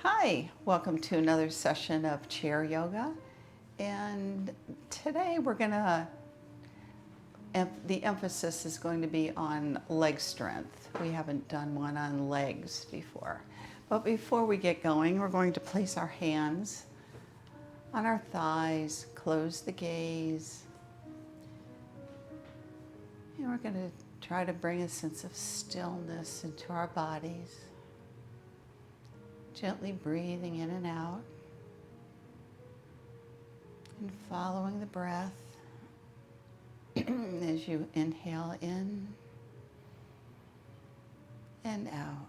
Hi, welcome to another session of chair yoga. And today the emphasis is going to be on leg strength. We haven't done one on legs before. But before we get going, we're going to place our hands on our thighs, close the gaze, and we're going to try to bring a sense of stillness into our bodies. Gently breathing in and out and following the breath as you inhale in and out.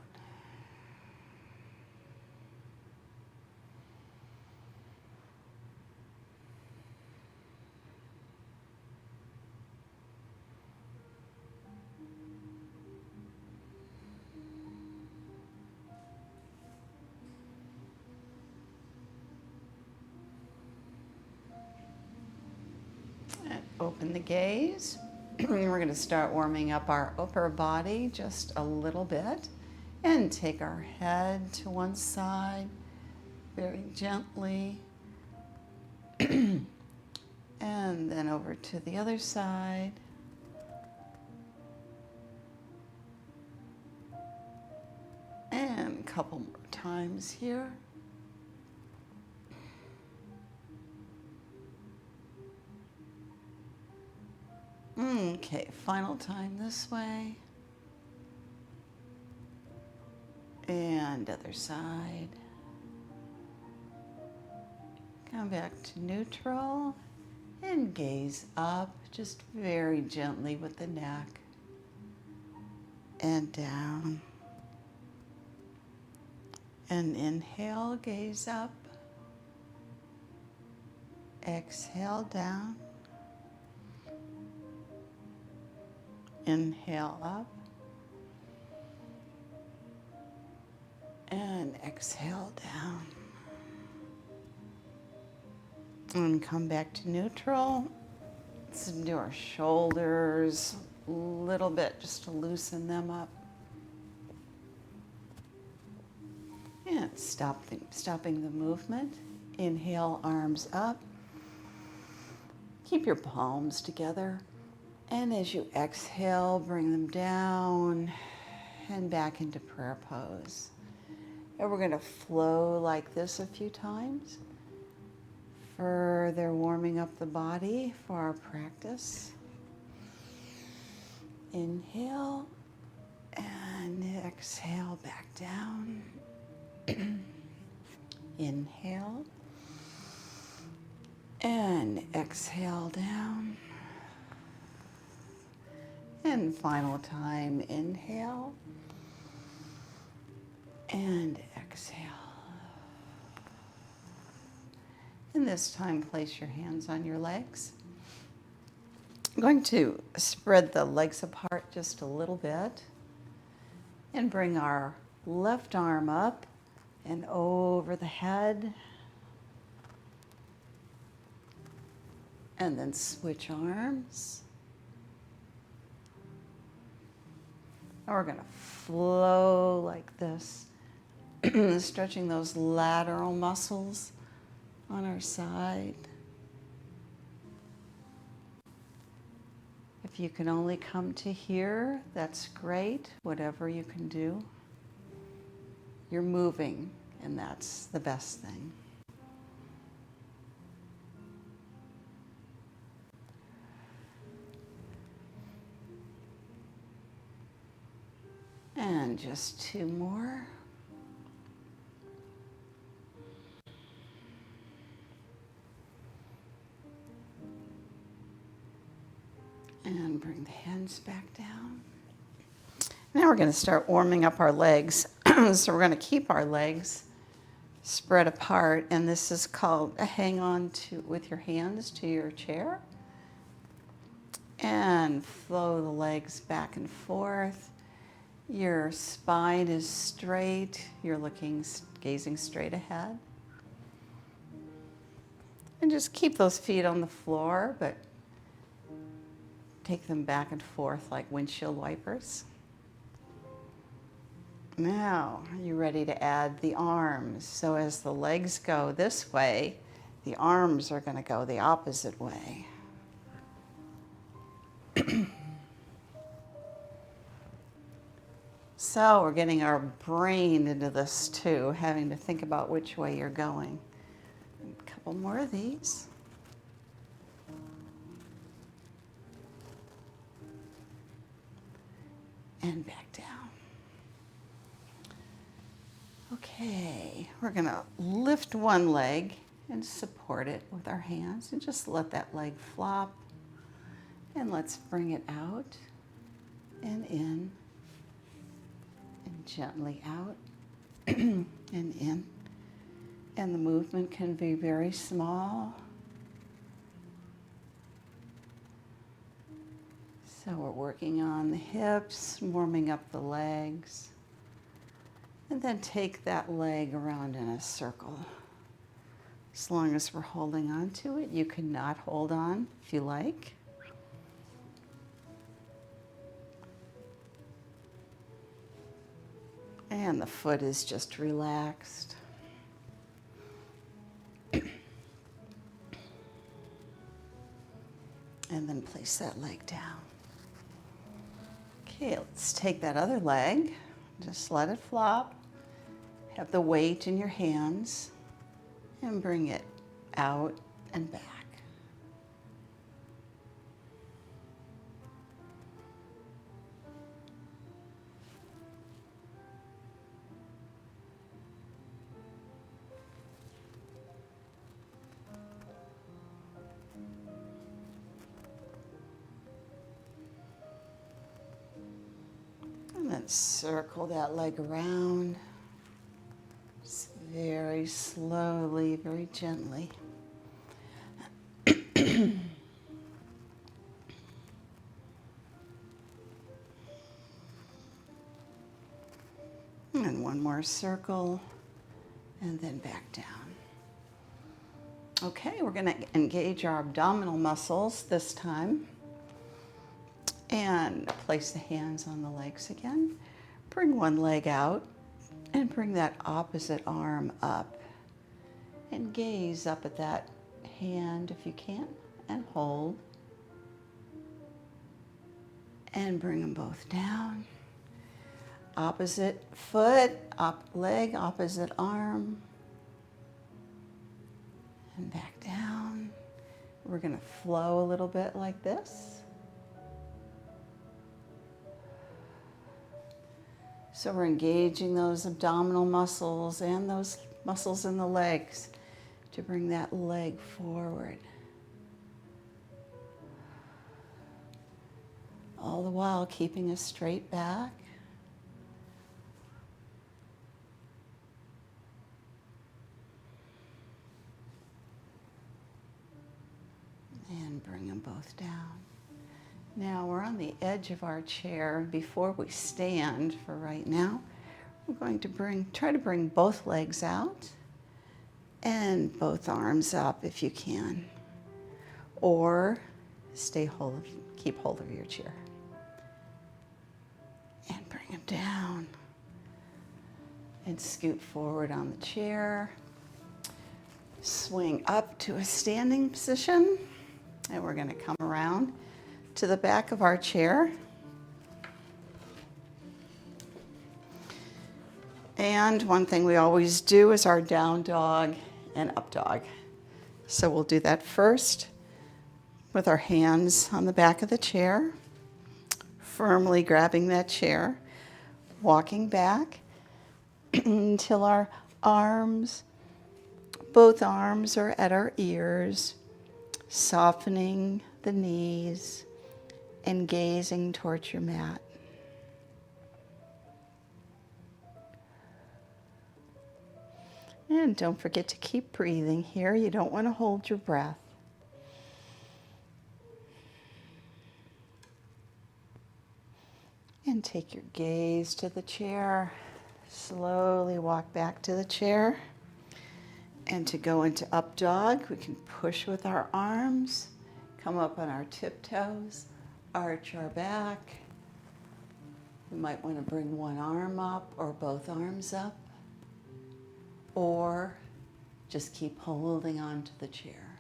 And open the gaze. We're going to start warming up our upper body just a little bit and take our head to one side very gently and then over to the other side. And a couple more times here. Okay, final time this way. And other side. Come back to neutral and gaze up just very gently with the neck and down. And inhale, gaze up. Exhale down. Inhale up. And exhale down. And come back to neutral. Let's do our shoulders a little bit just to loosen them up. And stopping the movement. Inhale, arms up. Keep your palms together. And as you exhale, bring them down and back into prayer pose. And we're going to flow like this a few times, further warming up the body for our practice. Inhale and exhale back down. Inhale and exhale down. And final time, inhale and exhale. And this time, place your hands on your legs. I'm going to spread the legs apart just a little bit and bring our left arm up and over the head. And then switch arms. And we're going to flow like this, stretching those lateral muscles on our side. If you can only come to here, that's great. Whatever you can do, you're moving, and that's the best thing. And just two more. And bring the hands back down. Now we're going to start warming up our legs. So we're going to keep our legs spread apart, and this is called hang on to with your hands to your chair. And flow the legs back and forth. Your spine is straight. You're gazing straight ahead. And just keep those feet on the floor, but take them back and forth like windshield wipers. Now, you're ready to add the arms. So as the legs go this way, the arms are going to go the opposite way. So we're getting our brain into this too, having to think about which way you're going. A couple more of these. And back down. Okay, we're gonna lift one leg and support it with our hands and just let that leg flop. And let's bring it out and in and gently out and in. And the movement can be very small. So we're working on the hips, warming up the legs. And then take that leg around in a circle. As long as we're holding on to it, you can not hold on if you like. And the foot is just relaxed. And then place that leg down. Okay, let's take that other leg. Just let it flop. Have the weight in your hands and bring it out and back. And then circle that leg around. Just very slowly, very gently. And one more circle, and then back down. Okay, we're going to engage our abdominal muscles this time. And place the hands on the legs again. Bring one leg out and bring that opposite arm up. And gaze up at that hand if you can, and hold. And bring them both down. Opposite foot, leg, opposite arm. And back down. We're going to flow a little bit like this. So we're engaging those abdominal muscles and those muscles in the legs to bring that leg forward. All the while keeping a straight back. And bring them both down. Now we're on the edge of our chair. Before we stand for right now, we're going to try to bring both legs out and both arms up if you can. Or keep hold of your chair. And bring them down. And scoot forward on the chair. Swing up to a standing position. And we're going to come around to the back of our chair. And one thing we always do is our down dog and up dog. So we'll do that first with our hands on the back of the chair, firmly grabbing that chair, walking back until our both arms are at our ears, softening the knees and gazing towards your mat. And don't forget to keep breathing here. You don't want to hold your breath. And take your gaze to the chair. Slowly walk back to the chair. And to go into up dog, we can push with our arms, come up on our tiptoes, arch our back, You might want to bring one arm up or both arms up, or just keep holding on to the chair.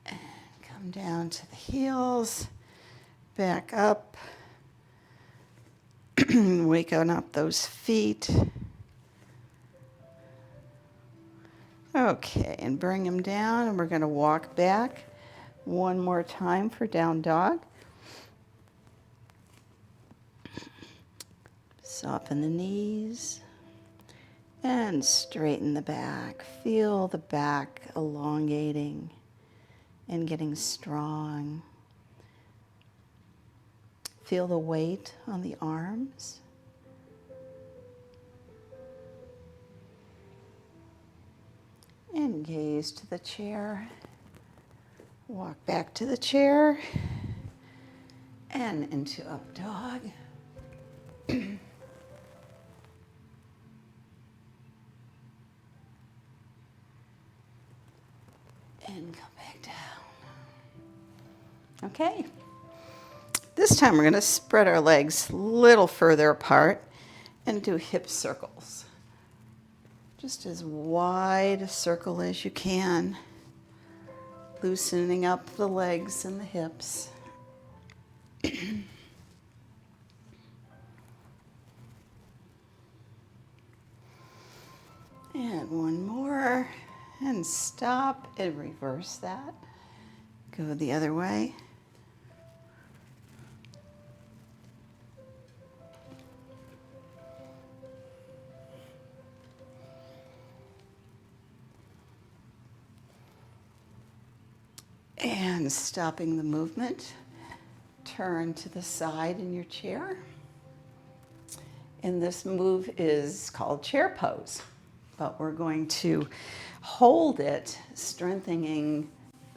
And come down to the heels, back up, waking up those feet. Okay, and bring them down, and we're going to walk back one more time for down dog. Soften the knees and straighten the back. Feel the back elongating and getting strong. Feel the weight on the arms. And gaze to the chair. Walk back to the chair and into up dog. And come back down. Okay. This time we're going to spread our legs a little further apart and do hip circles. Just as wide a circle as you can. Loosening up the legs and the hips. And one more. And stop and reverse that. Go the other way. And stopping the movement, turn to the side in your chair. And this move is called chair pose, but we're going to hold it, strengthening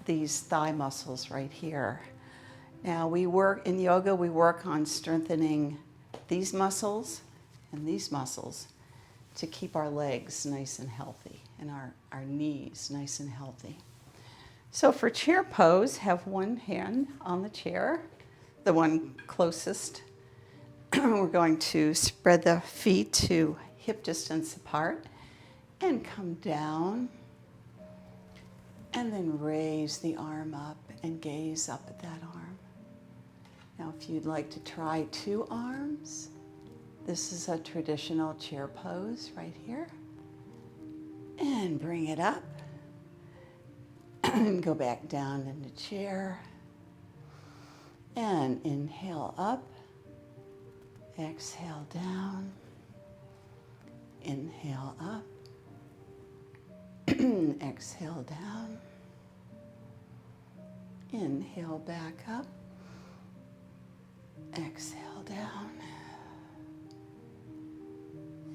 these thigh muscles right here. Now in yoga, we work on strengthening these muscles and these muscles to keep our legs nice and healthy and our knees nice and healthy. So for chair pose, have one hand on the chair, the one closest. We're going to spread the feet to hip distance apart and come down and then raise the arm up and gaze up at that arm. Now if you'd like to try two arms, this is a traditional chair pose right here. And bring it up. And go back down in the chair. And inhale up. Exhale down. Inhale up. Exhale down. Inhale back up. Exhale down.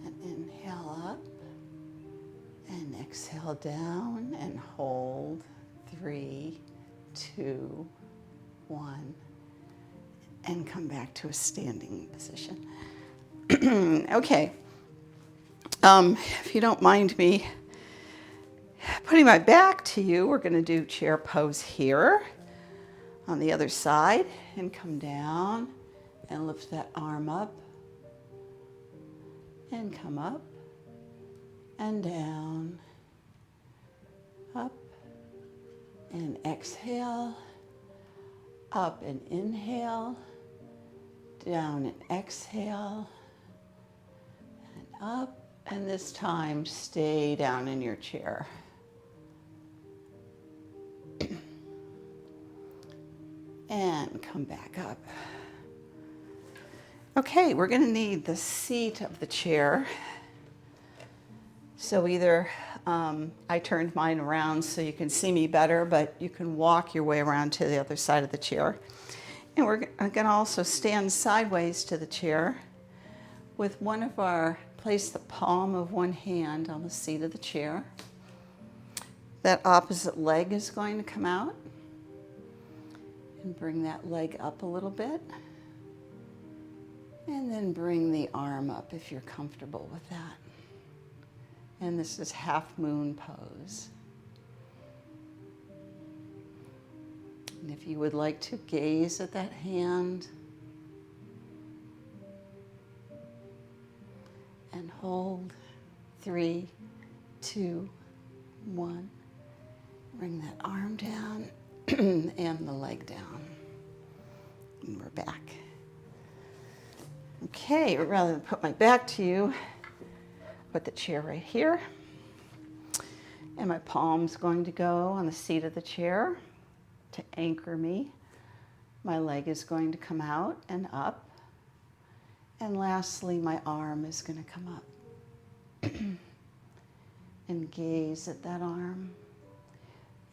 And inhale up. And exhale down and hold. 3, 2, 1. And come back to a standing position. Okay. If you don't mind me putting my back to you, we're going to do chair pose here on the other side and come down and lift that arm up and come up and down, up and exhale, up and inhale, down and exhale, and up, and this time stay down in your chair. And come back up. Okay, we're going to need the seat of the chair. So either I turned mine around so you can see me better, but you can walk your way around to the other side of the chair. And we're going to also stand sideways to the chair with place the palm of one hand on the seat of the chair. That opposite leg is going to come out. And bring that leg up a little bit. And then bring the arm up if you're comfortable with that. And this is half moon pose. And if you would like to gaze at that hand, and hold. 3, 2, 1. Bring that arm down and the leg down. And we're back. Okay, rather than put my back to you, put the chair right here. And my palm's going to go on the seat of the chair to anchor me. My leg is going to come out and up. And lastly, my arm is going to come up. And gaze at that arm.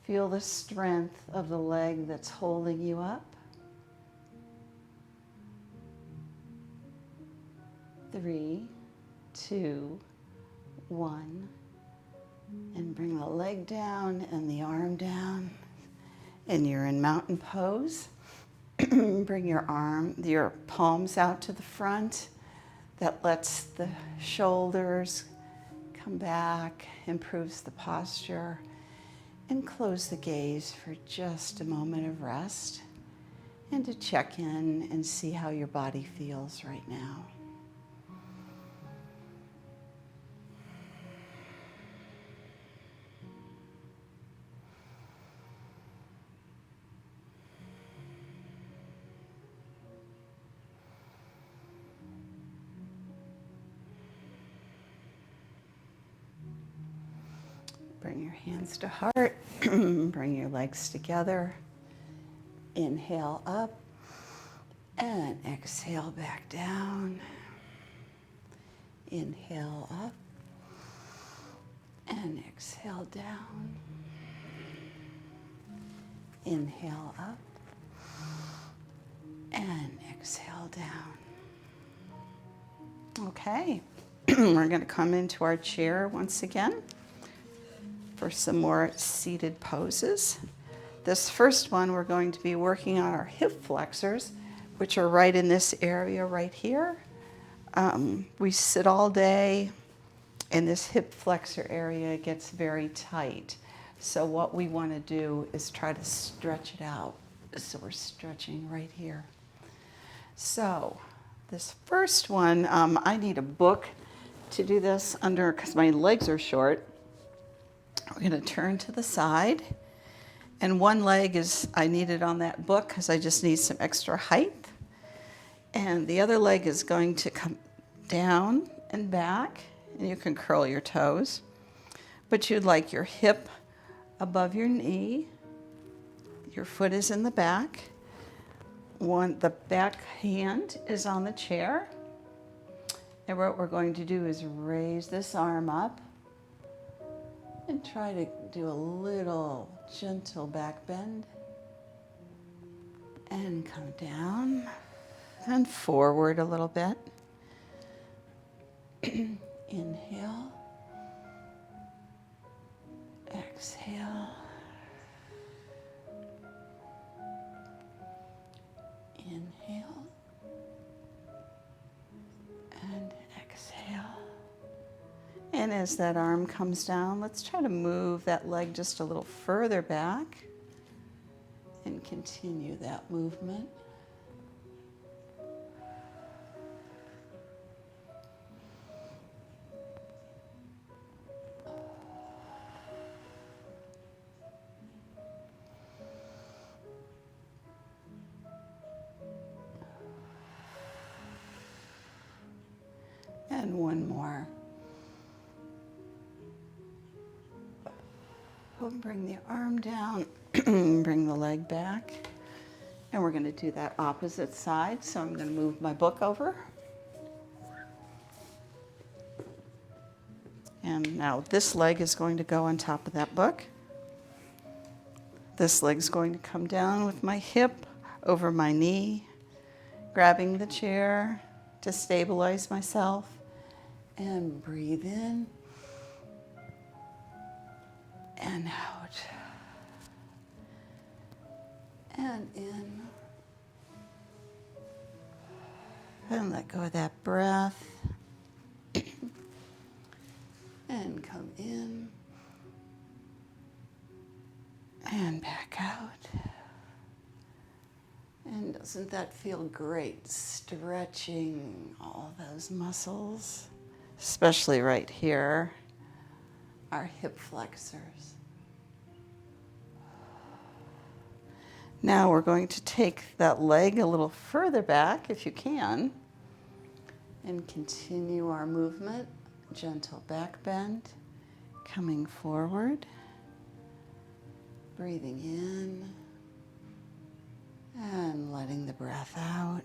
Feel the strength of the leg that's holding you up. 3, 2, 1. And bring the leg down and the arm down. And you're in mountain pose. Bring your palms out to the front. That lets the shoulders come back, improves the posture, and close the gaze for just a moment of rest and to check in and see how your body feels right now. Bring your hands to heart. Bring your legs together. Inhale up and exhale back down. Inhale up and exhale down. Inhale up and exhale down. Okay, we're going to come into our chair once again for some more seated poses. This first one, we're going to be working on our hip flexors, which are right in this area right here. We sit all day, and this hip flexor area gets very tight. So what we want to do is try to stretch it out. So we're stretching right here. So this first one, I need a book to do this under, because my legs are short. We're going to turn to the side, and one leg is, I need it on that book because I just need some extra height, and the other leg is going to come down and back, and you can curl your toes, but you'd like your hip above your knee, your foot is in the back, the back hand is on the chair, and what we're going to do is raise this arm up and try to do a little gentle back bend and come down and forward a little bit. Inhale, exhale, inhale, and exhale. And as that arm comes down, let's try to move that leg just a little further back and continue that movement. And one more. We'll bring the arm down, bring the leg back, and we're going to do that opposite side. So I'm going to move my book over. And now this leg is going to go on top of that book. This leg's going to come down with my hip over my knee, grabbing the chair to stabilize myself, and breathe in and out, and in, and let go of that breath, and come in, and back out. And doesn't that feel great, stretching all those muscles? especially right here, our hip flexors. Now we're going to take that leg a little further back, if you can, and continue our movement. Gentle back bend, coming forward, breathing in, and letting the breath out.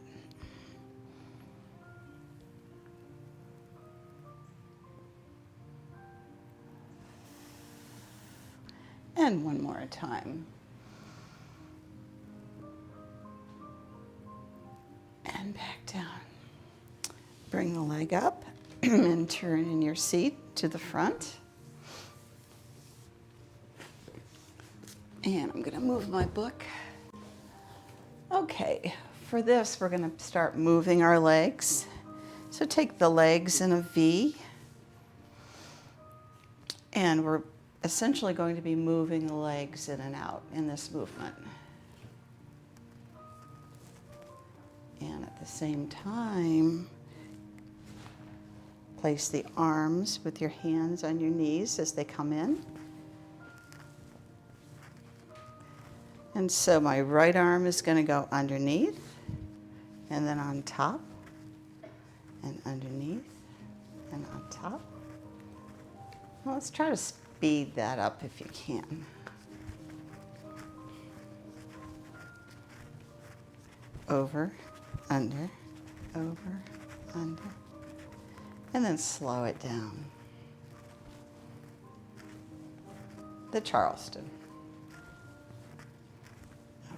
And one more time. And back down. Bring the leg up and turn in your seat to the front. And I'm going to move my book. Okay, for this we're going to start moving our legs. So take the legs in a V, and we're essentially going to be moving the legs in and out in this movement. And at the same time, place the arms with your hands on your knees as they come in. And so my right arm is going to go underneath, and then on top, and underneath, and on top. Well, let's try to speed that up if you can. Over, under, over, under. And then slow it down. The Charleston.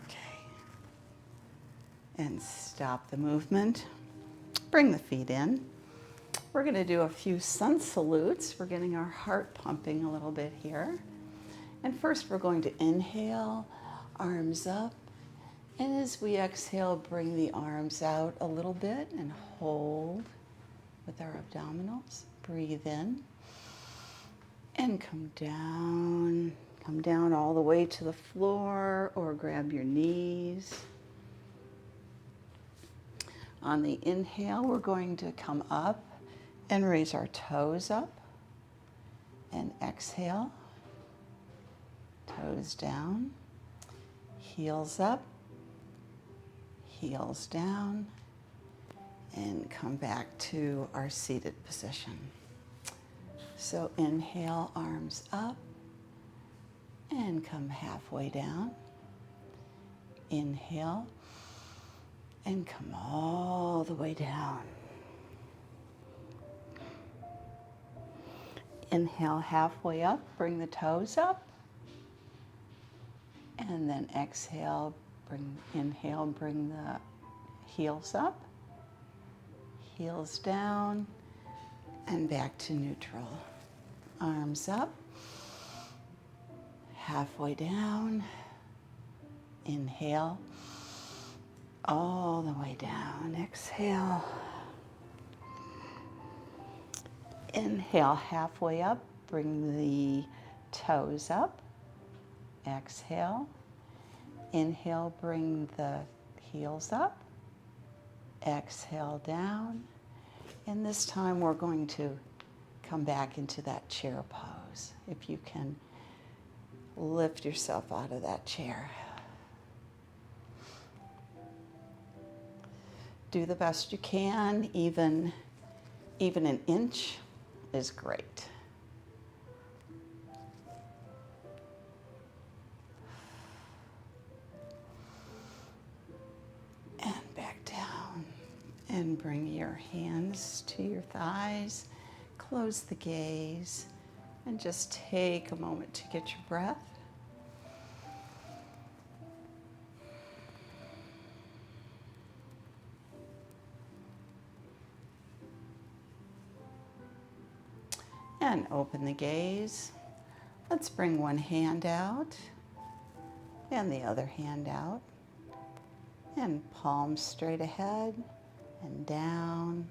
Okay. And stop the movement. Bring the feet in. We're going to do a few sun salutes. We're getting our heart pumping a little bit here. And first we're going to inhale, arms up. And as we exhale, bring the arms out a little bit and hold with our abdominals. Breathe in and come down. Come down all the way to the floor or grab your knees. On the inhale, we're going to come up and raise our toes up. And exhale, toes down, heels up, heels down, and come back to our seated position. So inhale, arms up, and come halfway down. Inhale, and come all the way down. Inhale halfway up, bring the toes up, and then exhale, inhale, bring the heels up, heels down, and back to neutral. Arms up, halfway down, inhale, all the way down, exhale. Inhale halfway up, bring the toes up, exhale. Inhale, bring the heels up, exhale down. And this time we're going to come back into that chair pose. If you can lift yourself out of that chair. Do the best you can, even an inch is great. And back down. And bring your hands to your thighs. Close the gaze. And just take a moment to get your breath. And open the gaze. Let's bring one hand out and the other hand out. And palms straight ahead and down,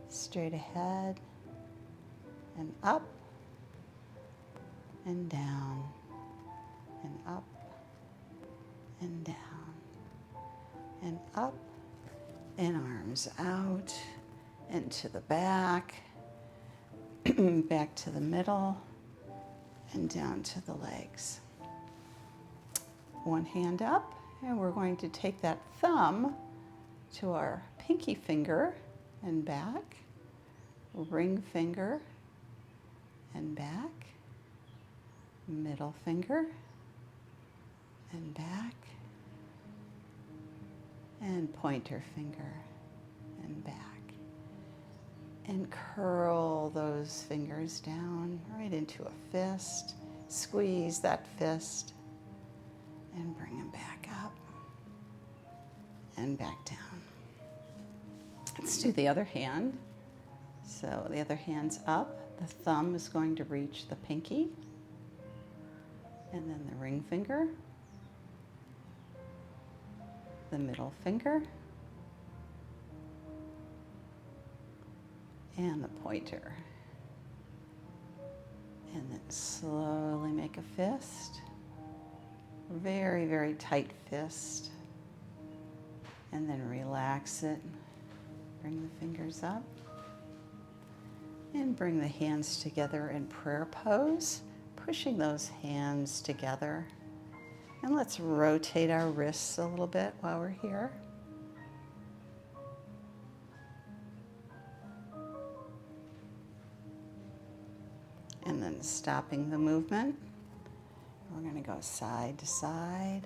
straight ahead and up and down and up and down and up, and arms out and to the back back to the middle, and down to the legs. One hand up, and we're going to take that thumb to our pinky finger and back, ring finger and back, middle finger and back, and pointer finger and back. And curl those fingers down right into a fist. Squeeze that fist and bring them back up and back down. Let's do the other hand. So the other hand's up. The thumb is going to reach the pinky, and then the ring finger, the middle finger, and the pointer. And then slowly make a fist. Very, very tight fist. And then relax it. Bring the fingers up. And bring the hands together in prayer pose, pushing those hands together. And let's rotate our wrists a little bit while we're here. And then stopping the movement. We're going to go side to side.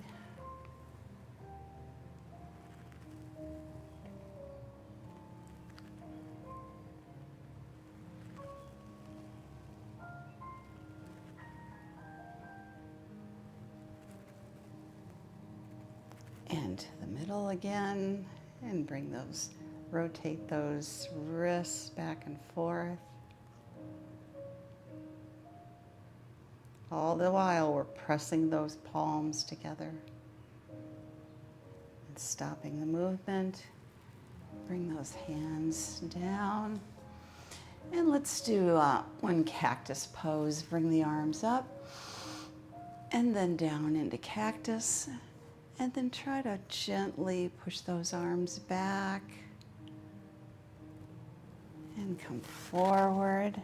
And to the middle again, and rotate those wrists back and forth. All the while we're pressing those palms together. And stopping the movement. Bring those hands down. And let's do one cactus pose. Bring the arms up and then down into cactus. And then try to gently push those arms back and come forward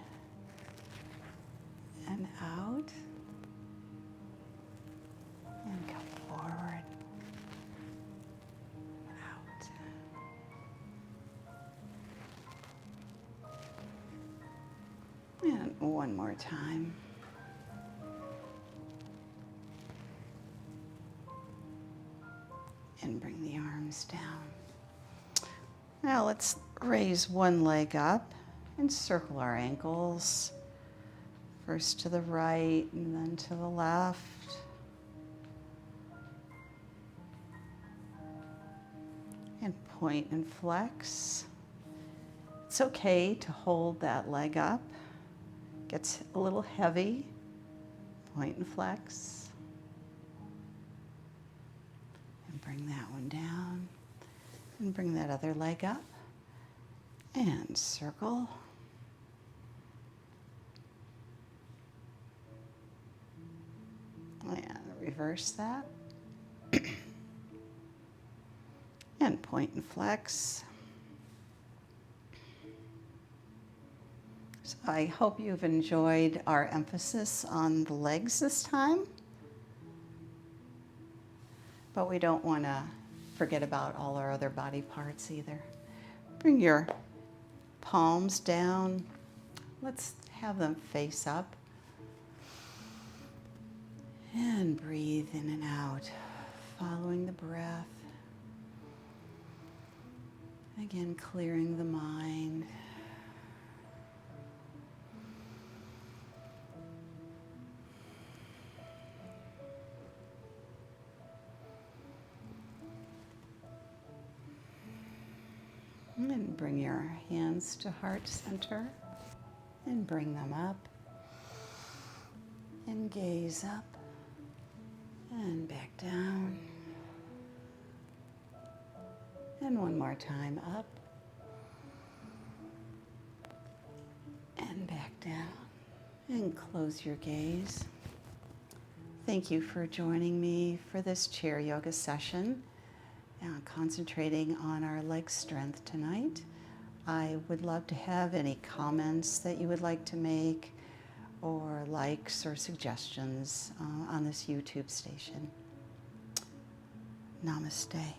and out and come forward and out. And one more time. And bring the arms down. Now let's raise one leg up and circle our ankles. First to the right and then to the left. And point and flex. It's okay to hold that leg up. Gets a little heavy. Point and flex. Bring that one down and bring that other leg up and circle. And reverse that. And point and flex. So I hope you've enjoyed our emphasis on the legs this time. But we don't want to forget about all our other body parts either. Bring your palms down. Let's have them face up. And breathe in and out, following the breath. Again, clearing the mind. And bring your hands to heart center and bring them up and gaze up and back down. And one more time, up and back down. And close your gaze. Thank you for joining me for this chair yoga session, concentrating on our leg strength tonight. I would love to have any comments that you would like to make, or likes or suggestions on this YouTube station. Namaste.